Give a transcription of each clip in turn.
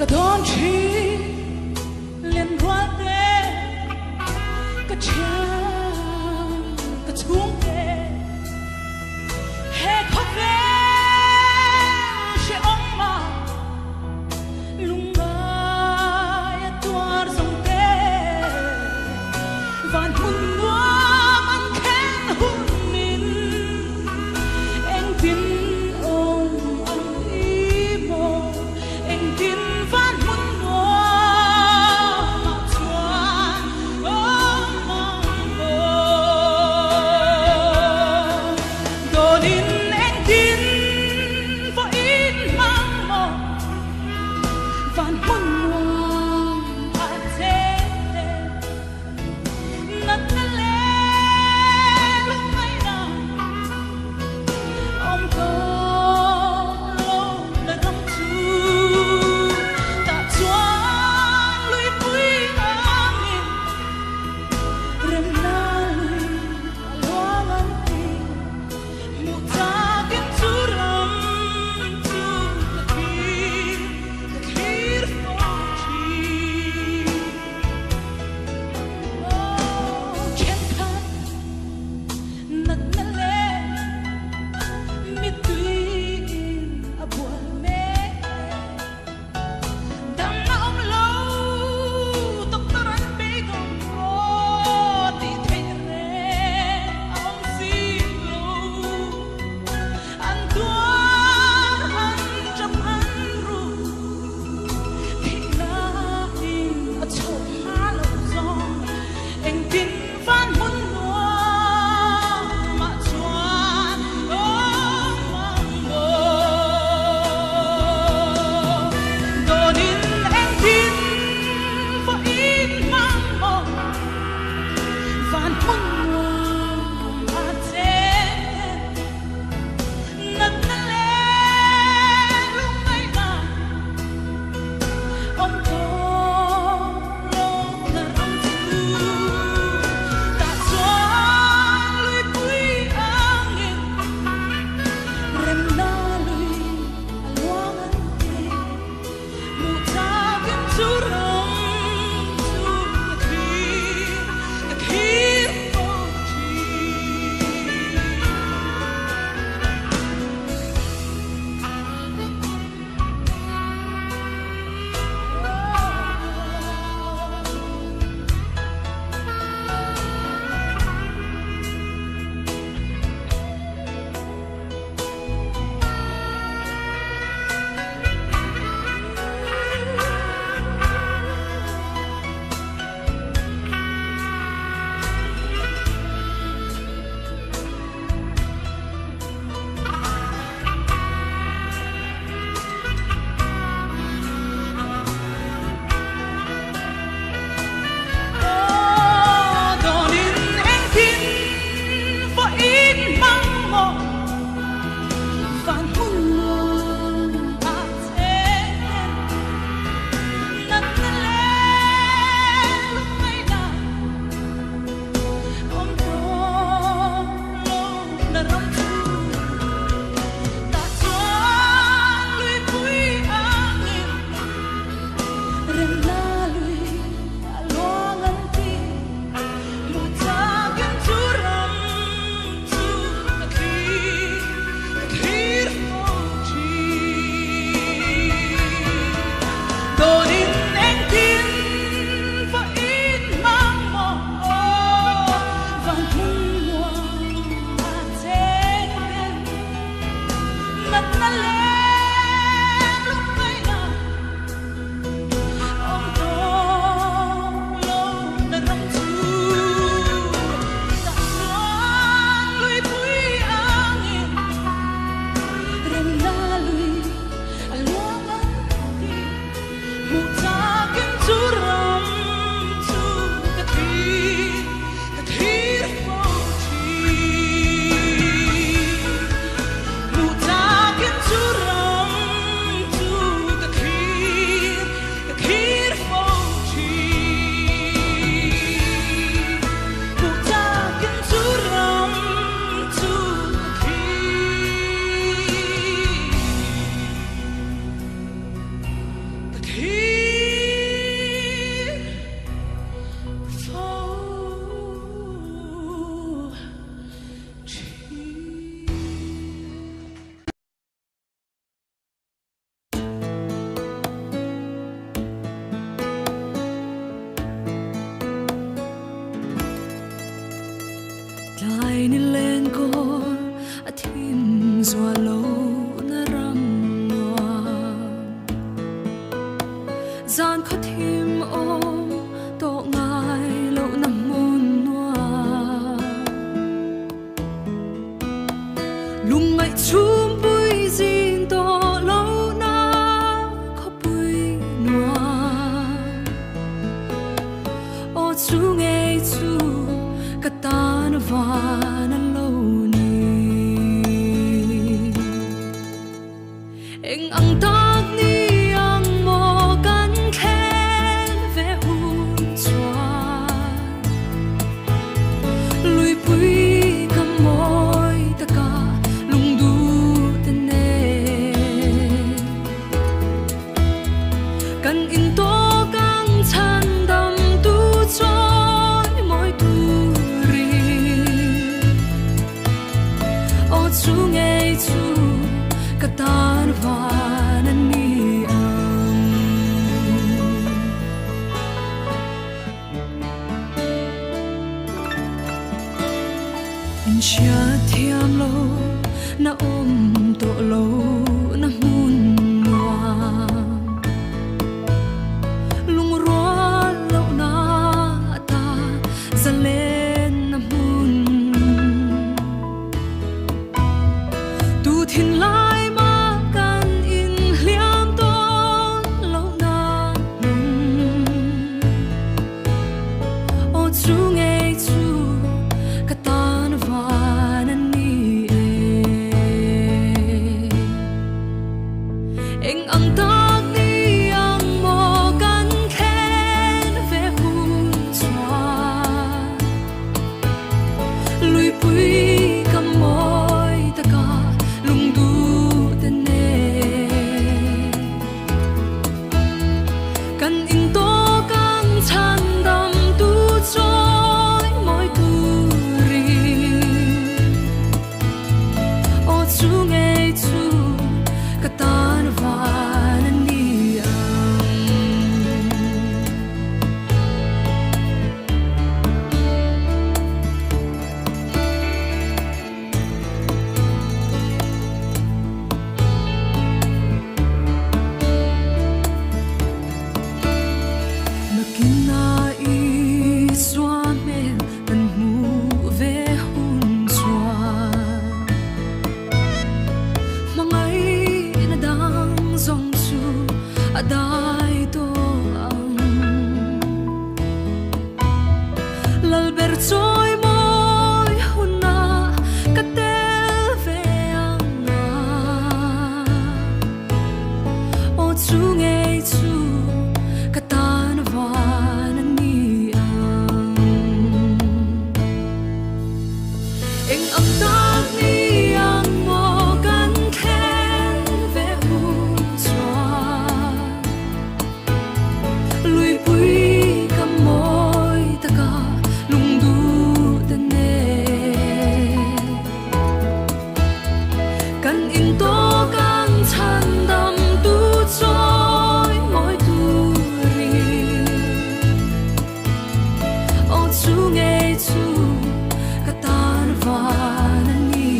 cả đón chi liên hoa tê cả cha cả chúng tê hè khóc về sẽ ôm mà lung bay tua dòng tê van hun hoa man khen hun min anh tin ôm anh đi mò anh tin van hun hoa Dai ni len ko athim zwa lo na ram noa zan kho thim om to ngai lo na mun noa lung ngai chum pui zin to lo na kho pui noa o chu ngai chu katan van alone eng ang tak ni ang mo kan khen ve hun chua lui pui kam moi taka lung du te ne kan in to kang chan dam tu choi moi tu chu ngay chu katan van ani in chia thiam lo na om to lo na mun noa lung roa lo na ta zalen na mun tu thin lai ma kan in hliam ton lo na o chu ngay chu katan van ani eng ang tak ni ang mo kan khen ve hun chua lui pui kam moi taka lung du te ne kan in to kang chan dam tu choi moi tu ri o chu ngay chu katan van ani makina i swa men kan mu ve hun chua mangai na dang zong chu adai to ang lal ber choi moi hunna katel ve anga o chu ngay chu katan van ani eng ang tak ni ang mo kan khen ve hun chua lui pui kam moi taka lung du te ne kan in to kang chan dam tu choi moi tu ri o chu ngay chu katan van ani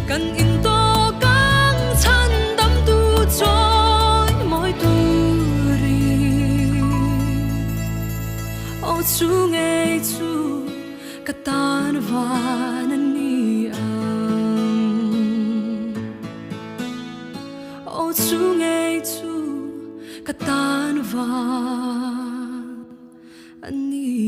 kan in to kang chan dam tu choi moi tu ri o chu ngay chu katan van ani o chu ngay chu katan van ani